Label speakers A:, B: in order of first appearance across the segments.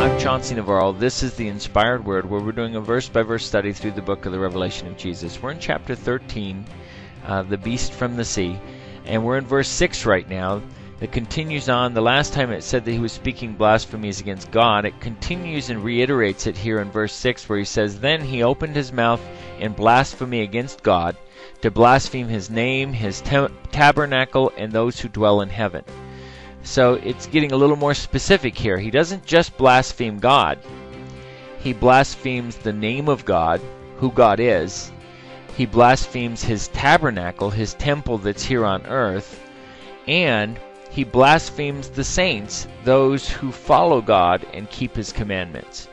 A: I'm Chauncey Navarro. This is the Inspired Word, where we're doing a verse-by-verse study through the book of the Revelation of Jesus. We're in chapter 13, the beast from the sea, and we're in verse 6 right now. It continues on. The last time it said that he was speaking blasphemies against God. It continues and reiterates it here in verse 6, where he says, "Then he opened his mouth in blasphemy against God, to blaspheme his name, his tabernacle, and those who dwell in heaven." So it's getting a little more specific here. He doesn't just blaspheme God. He blasphemes the name of God, who God is. He blasphemes his tabernacle, his temple that's here on earth. And he blasphemes the saints, those who follow God and keep his commandments.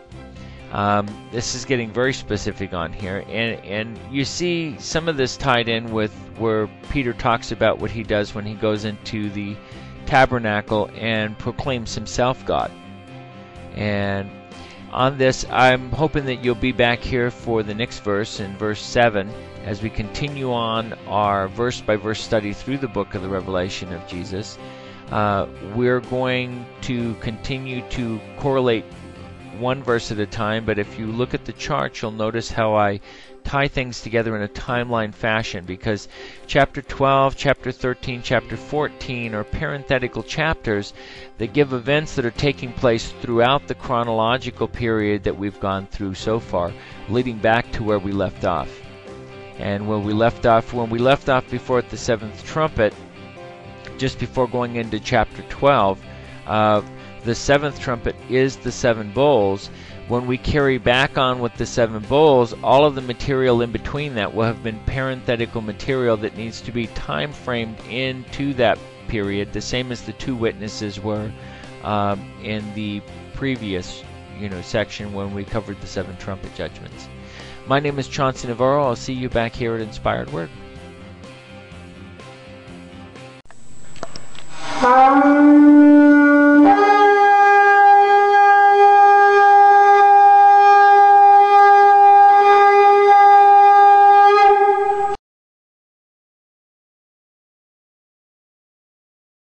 A: This is getting very specific on here. And you see some of this tied in with where Peter talks about what he does when he goes into the tabernacle and proclaims himself God. And on this, I'm hoping that you'll be back here for the next verse, in verse 7, as we continue on our verse-by-verse study through the book of the Revelation of Jesus. We're going to continue to correlate one verse at a time, but if you look at the chart, you'll notice how I tie things together in a timeline fashion, because chapter 12, chapter 13, chapter 14 are parenthetical chapters that give events that are taking place throughout the chronological period that we've gone through so far, leading back to where we left off. And when we left off before at the seventh trumpet, just before going into chapter 12, the seventh trumpet is the seven bowls. When we carry back on with the seven bowls, all of the material in between that will have been parenthetical material that needs to be time framed into that period, the same as the two witnesses were in the previous section when we covered the seven trumpet judgments. My name is Chauncey Navarro. I'll see you back here at Inspired Word.